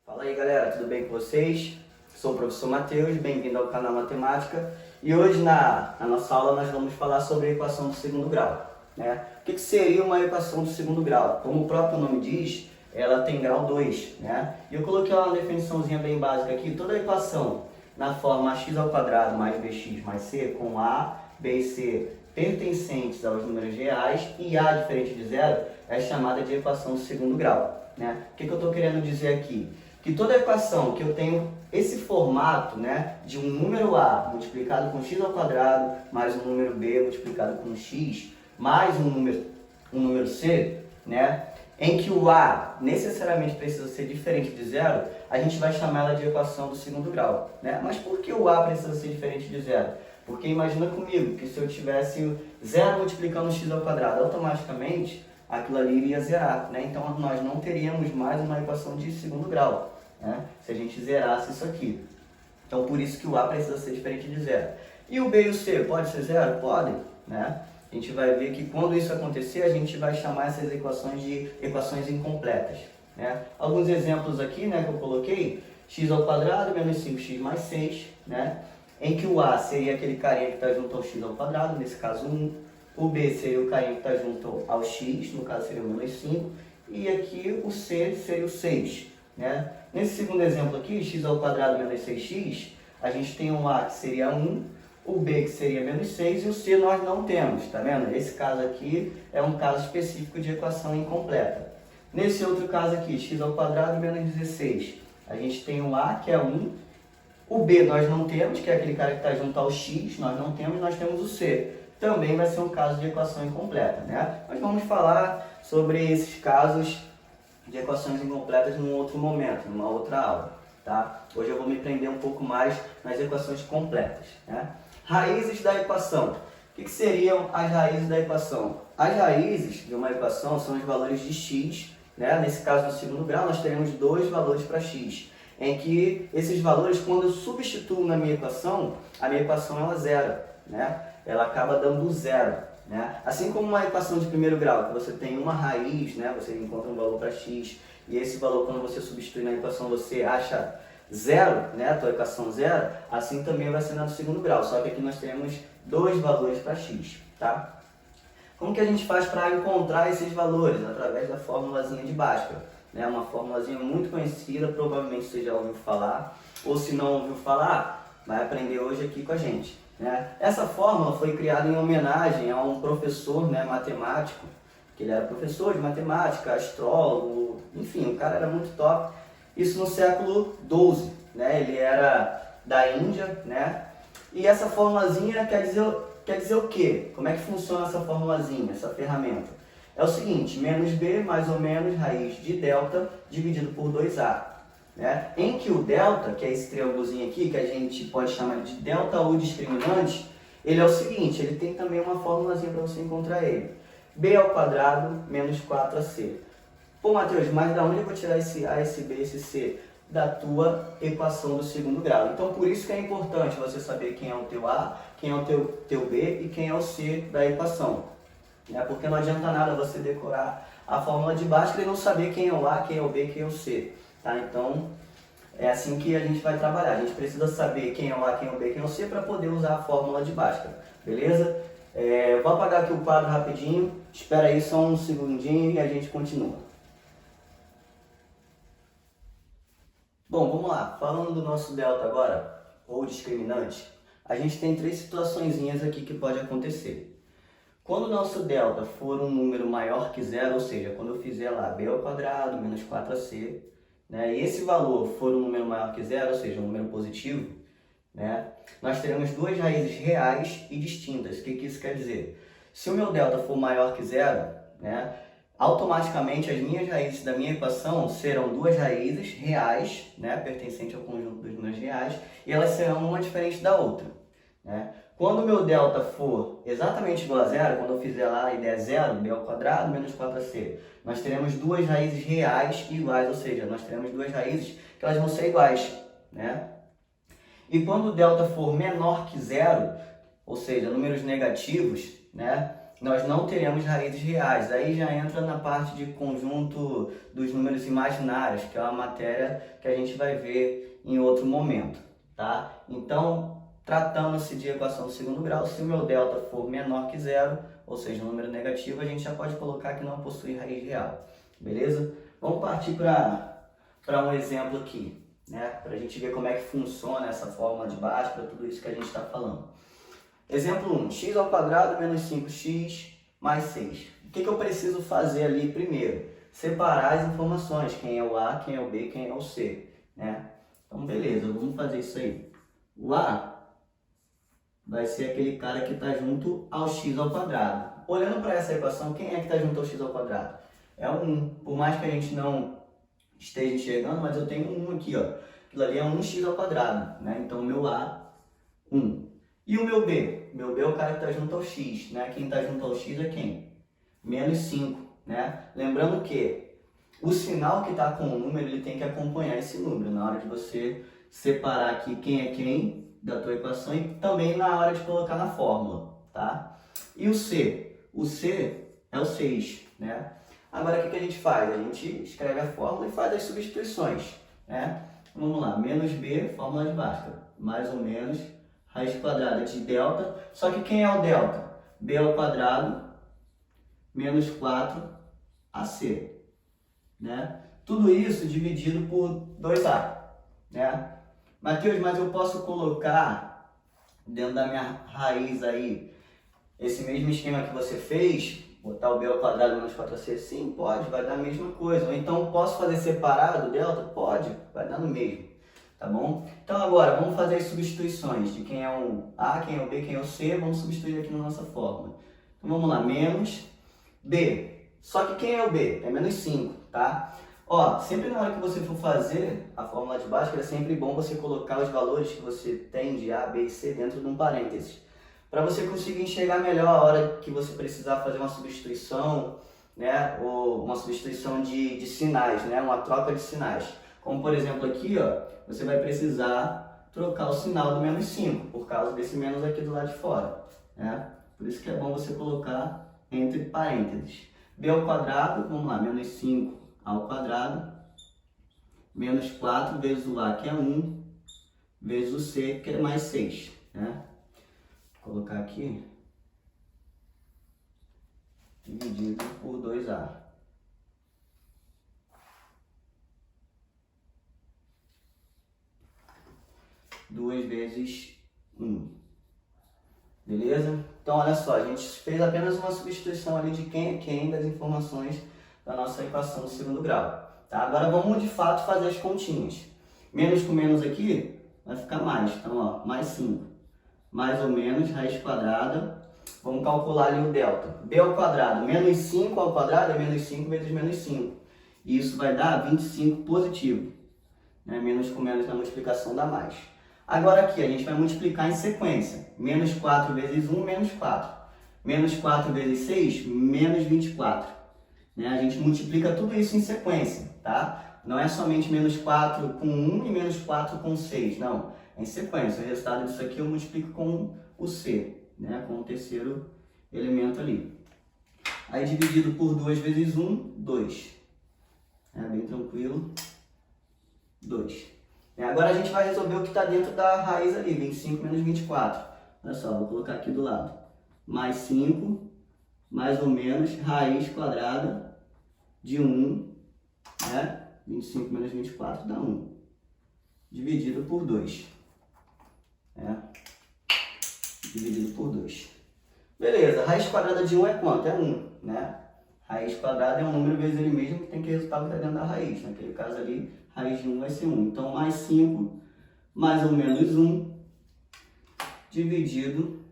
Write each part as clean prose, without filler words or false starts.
Fala aí galera, tudo bem com vocês? Sou o professor Matheus, bem-vindo ao canal Matemática e hoje na nossa aula nós vamos falar sobre a equação do segundo grau, né? O que seria uma equação do segundo grau? Como o próprio nome diz, ela tem grau 2, né? E eu coloquei uma definiçãozinha bem básica aqui, toda a equação na forma x² mais bx mais c com a, b e c pertencentes aos números reais e a diferente de zero é chamada de equação do segundo grau, né? O que eu estou querendo dizer aqui? Que toda equação que eu tenho esse formato, né, de um número a multiplicado com x² mais um número b multiplicado com x mais um número c, né, em que o a necessariamente precisa ser diferente de zero, a gente vai chamar ela de equação do segundo grau, né? Mas por que o a precisa ser diferente de zero? Porque imagina comigo que se eu tivesse zero multiplicando x², automaticamente aquilo ali iria zerar, né? Então nós não teríamos mais uma equação de segundo grau, né? Se a gente zerasse isso aqui. Então por isso que o a precisa ser diferente de zero. E o b e o c pode ser zero? Podem, né? A gente vai ver que quando isso acontecer, a gente vai chamar essas equações de equações incompletas, né? Alguns exemplos aqui, né, que eu coloquei: x² menos 5x mais 6, né? Em que o a seria aquele carinha que está junto ao x², nesse caso 1. O b seria o carinha que está junto ao x, no caso seria o menos 5. E aqui o c seria o 6, né? Nesse segundo exemplo aqui, x² menos 6x, a gente tem um a que seria 1, o b que seria menos 6 e o c nós não temos, tá vendo? Esse caso aqui é um caso específico de equação incompleta. Nesse outro caso aqui, x² menos 16, a gente tem um a que é 1, o b nós não temos, que é aquele cara que está junto ao x, nós não temos, nós temos o c. Também vai ser um caso de equação incompleta, né? Nós vamos falar sobre esses casos de equações incompletas num outro momento, numa outra aula, tá? Hoje eu vou me prender um pouco mais nas equações completas, né? Raízes da equação. O que seriam as raízes da equação? As raízes de uma equação são os valores de x, né? Nesse caso, no segundo grau, nós teremos dois valores para x, em que esses valores, quando eu substituo na minha equação, a minha equação ela zera, né? Ela acaba dando zero, né? Assim como uma equação de primeiro grau, que você tem uma raiz, né? Você encontra um valor para x, e esse valor, quando você substitui na equação, você acha zero, né? A tua equação zero, assim também vai ser no segundo grau, só que aqui nós temos dois valores para x, tá? Como que a gente faz para encontrar esses valores? Através da formulazinha de Bhaskara, né? Uma formulazinha muito conhecida, provavelmente você já ouviu falar, ou se não ouviu falar, vai aprender hoje aqui com a gente, né? Essa fórmula foi criada em homenagem a um professor, né, matemático, que ele era professor de matemática, astrólogo, enfim, o cara era muito top. Isso no século XII, né? Ele era da Índia, né? E essa formulazinha quer dizer o quê? Como é que funciona essa formulazinha, essa ferramenta? É o seguinte: menos b mais ou menos raiz de delta dividido por 2a. Né? Em que o delta, que é esse triângulozinho aqui, que a gente pode chamar de delta U discriminante, ele é o seguinte, ele tem também uma formulazinha para você encontrar ele. b² menos 4ac. Pô, Matheus, mas da onde eu vou tirar esse a, esse b, esse c? Da tua equação do segundo grau. Então, por isso que é importante você saber quem é o teu a, quem é o teu b e quem é o c da equação. Né? Porque não adianta nada você decorar a fórmula de Bhaskara e não saber quem é o a, quem é o b, quem é o c. Tá? Então, é assim que a gente vai trabalhar. A gente precisa saber quem é o A, quem é o B, quem é o C para poder usar a fórmula de Bhaskara. Beleza? Vou apagar aqui o quadro rapidinho. Espera aí só um segundinho e a gente continua. Bom, vamos lá. Falando do nosso delta agora, ou discriminante, a gente tem três situaçõezinhas aqui que pode acontecer. Quando o nosso delta for um número maior que zero, ou seja, quando eu fizer lá b² menos 4ac, né, e esse valor for um número maior que zero, ou seja, um número positivo, né, nós teremos duas raízes reais e distintas. O que isso quer dizer? Se o meu delta for maior que zero, né, automaticamente as minhas raízes da minha equação serão duas raízes reais, né, pertencentes ao conjunto dos números reais, e elas serão uma diferente da outra. Né? Quando o meu delta for exatamente igual a zero, quando eu fizer lá a ideia zero, b² menos 4ac, nós teremos duas raízes reais iguais, ou seja, nós teremos duas raízes que elas vão ser iguais, né? E quando o delta for menor que zero, ou seja, números negativos, né? nós não teremos raízes reais. Aí já entra na parte de conjunto dos números imaginários, que é uma matéria que a gente vai ver em outro momento, tá? Então, tratando-se de equação do segundo grau, se o meu delta for menor que zero, ou seja, um número negativo, a gente já pode colocar que não possui raiz real, beleza? Vamos partir para um exemplo aqui, né? Para a gente ver como é que funciona essa fórmula de Bhaskara, tudo isso que a gente está falando. Exemplo 1, x ao quadrado menos 5x mais 6. O que eu preciso fazer ali primeiro? Separar as informações, quem é o A, quem é o B, quem é o C, né? Então, beleza, vamos fazer isso aí. O A vai ser aquele cara que está junto ao x ao quadrado. Olhando para essa equação, quem é que está junto ao x ao quadrado? É o 1. Por mais que a gente não esteja enxergando, mas eu tenho um 1 aqui, ó. Aquilo ali é 1x ao quadrado, né? Então, meu A, 1. E o meu B? Meu B é o cara que está junto ao x, né? Quem está junto ao x é quem? Menos 5, né? Lembrando que o sinal que está com o número, ele tem que acompanhar esse número na hora de você separar aqui quem é quem da tua equação e também na hora de colocar na fórmula, tá? E o C? O C é o 6, né? Agora, o que a gente faz? A gente escreve a fórmula e faz as substituições, né? Vamos lá, menos B, fórmula de Bhaskara, mais ou menos raiz quadrada de delta, só que quem é o delta? B ao quadrado menos 4AC, né? Tudo isso dividido por 2A, né? Mateus, mas eu posso colocar dentro da minha raiz aí esse mesmo esquema que você fez, botar o B ao quadrado menos 4AC? Sim, pode, vai dar a mesma coisa. Ou então posso fazer separado o delta? Pode, vai dar no mesmo. Tá bom? Então agora, vamos fazer as substituições de quem é o A, quem é o B, quem é o C, vamos substituir aqui na nossa fórmula. Então vamos lá, menos B. Só que quem é o B? É menos 5, tá? Ó, sempre na hora que você for fazer a fórmula de Bhaskara, é sempre bom você colocar os valores que você tem de A, B e C dentro de um parênteses. Para você conseguir enxergar melhor a hora que você precisar fazer uma substituição, né? Ou uma substituição de sinais, né? Uma troca de sinais. Como por exemplo aqui, ó, você vai precisar trocar o sinal do menos 5, por causa desse menos aqui do lado de fora, né? Por isso que é bom você colocar entre parênteses. B ao quadrado, vamos lá, menos 5 ao quadrado, menos 4 vezes o A, que é 1, vezes o C, que é mais 6, né? Vou colocar aqui, dividido por 2A. 2 vezes 1. Beleza? Então, olha só, a gente fez apenas uma substituição ali de quem é quem das informações da nossa equação do segundo grau. Tá? Agora, vamos de fato fazer as continhas. Menos com menos aqui vai ficar mais. Então, ó, mais 5. Mais ou menos, raiz quadrada. Vamos calcular ali o delta. B ao quadrado, menos 5 ao quadrado é menos 5 vezes menos 5. E isso vai dar 25 positivo. Né? Menos com menos na multiplicação dá mais. Agora aqui, a gente vai multiplicar em sequência. Menos 4 vezes 1, menos 4. Menos 4 vezes 6, menos 24. Né? A gente multiplica tudo isso em sequência, tá? Não é somente menos 4 com 1 e menos 4 com 6, não. É em sequência. O resultado disso aqui eu multiplico com o C, né? Com o terceiro elemento ali. Aí dividido por 2 vezes 1, 2. É bem tranquilo. 2. Agora a gente vai resolver o que está dentro da raiz ali, 25 menos 24. Olha só, vou colocar aqui do lado. Mais 5, mais ou menos, raiz quadrada de 1, né? 25 menos 24 dá 1. Dividido por 2. Né? Dividido por 2. Beleza, raiz quadrada de 1 é quanto? É 1, né? Raiz quadrada é um número vezes ele mesmo que tem que resultar o que está dentro da raiz. Naquele caso ali, raiz de 1 vai ser 1. Então, mais 5, mais ou menos 1, dividido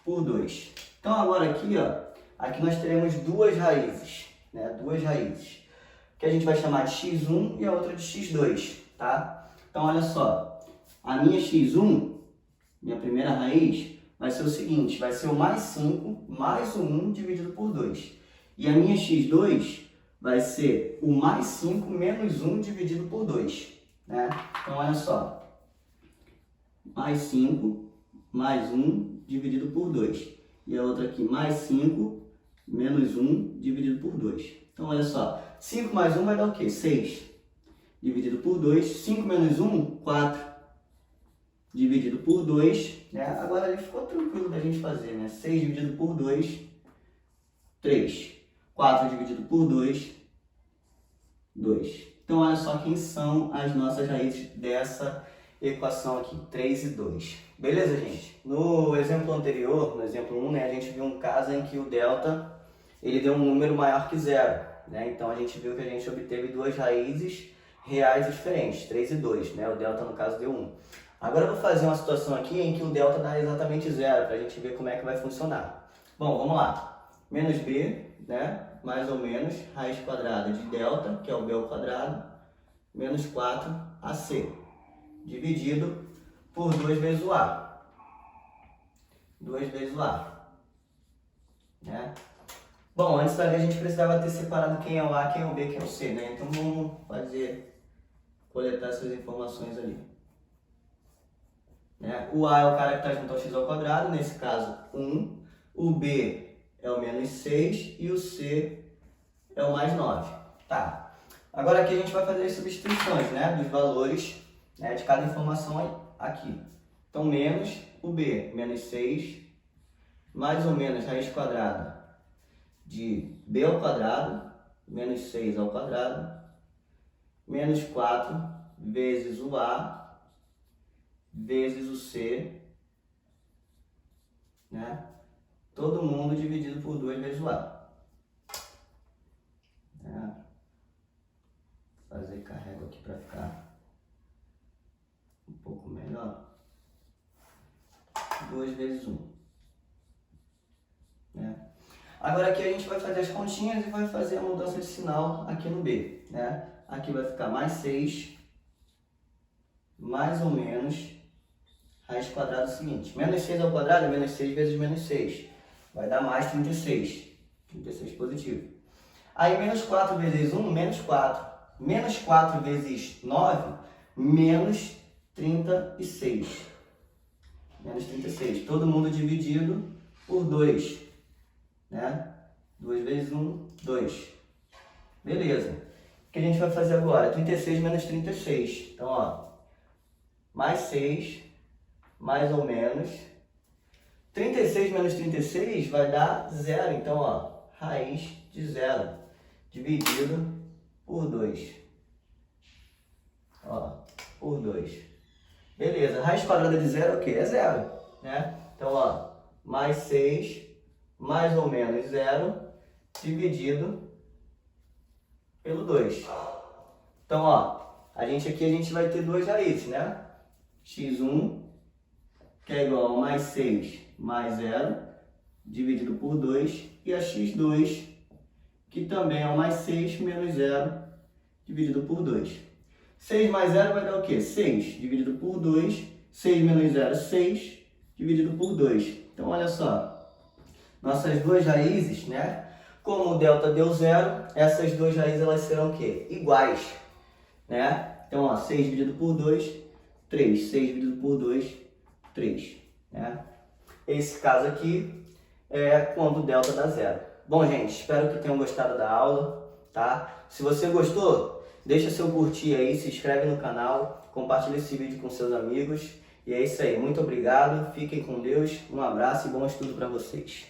por 2. Então, agora aqui, ó, aqui nós teremos duas raízes, né? Duas raízes, que a gente vai chamar de x1 e a outra de x2, tá? Então, olha só, a minha x1, minha primeira raiz, vai ser o seguinte, vai ser o mais 5 mais o 1 dividido por 2. E a minha x2 vai ser o mais 5 menos 1 dividido por 2. Né? Então, olha só. Mais 5 mais 1 dividido por 2. e a outra aqui mais 5, menos 1 dividido por 2. Então, olha só, 5 mais 1 vai dar o quê? 6 dividido por 2. 5 menos 1, 4 dividido por 2. Né? Agora ali ficou tranquilo da gente fazer, né? 6 dividido por 2, 3. 4 dividido por 2, 2. Então, olha só quem são as nossas raízes dessa equação aqui, 3 e 2. Beleza, gente? No exemplo anterior, no exemplo 1, né, a gente viu um caso em que o delta ele deu um número maior que zero. Né? Então, a gente viu que a gente obteve duas raízes reais diferentes, 3 e 2. Né? O delta, no caso, deu 1. Agora, eu vou fazer uma situação aqui em que o delta dá exatamente zero, para a gente ver como é que vai funcionar. Bom, vamos lá. Menos b, né? Mais ou menos, raiz quadrada de delta, que é o b ao quadrado, menos 4ac, dividido por 2 vezes o a. 2 vezes o a. Né? Bom, antes dali a gente precisava ter separado quem é o a, quem é o b, quem é o c, né? Então vamos coletar essas informações ali. Né? O a é o cara que está junto ao x ao quadrado, nesse caso 1. O b é o menos 6 e o c é o mais 9. Tá. Agora aqui a gente vai fazer as substituições, né, dos valores, né, de cada informação aqui. Então, menos o b, menos 6, mais ou menos raiz quadrada de b ao quadrado, menos 6 ao quadrado, menos 4 vezes o a, vezes o c, né? Todo mundo dividido por 2 vezes o a. Fazer carrego aqui para ficar um pouco melhor. 2 vezes 1. Né? Agora aqui a gente vai fazer as continhas e vai fazer a mudança de sinal aqui no b. Né? Aqui vai ficar mais 6, mais ou menos, raiz quadrada é o seguinte. Menos 6 ao quadrado é menos 6 vezes menos 6. Vai dar mais 36. 36 positivo. Aí menos 4 vezes 1, menos 4. Menos 4 vezes 9, menos 36. Menos 36. Todo mundo dividido por 2. Né? 2 vezes 1, 2. Beleza. O que a gente vai fazer agora? 36 menos 36. Então, ó, mais 6, mais ou menos. 36 menos 36 vai dar 0. Então, ó, raiz de 0 dividido por 2. Ó, por 2. Beleza. Raiz quadrada de 0 é o quê? É 0. Né? Então, ó, mais 6, mais ou menos 0, dividido pelo 2. Então, ó, a gente vai ter duas raízes, né? x1, que é igual a mais 6 mais 0, dividido por 2, e a x2, que também é o mais 6 menos 0, dividido por 2. 6 mais 0 vai dar o quê? 6 dividido por 2, 6 menos 0, 6, dividido por 2. Então, olha só, nossas duas raízes, né? Como o delta deu 0, essas duas raízes elas serão o quê? Iguais, né? Então, ó, 6 dividido por 2, 3. 6 dividido por 2, 3. Né? Esse caso aqui é quando o delta dá 0. Bom, gente, espero que tenham gostado da aula, tá? Se você gostou, deixa seu curtir aí, se inscreve no canal, compartilha esse vídeo com seus amigos. E é isso aí, muito obrigado, fiquem com Deus, um abraço e bom estudo para vocês.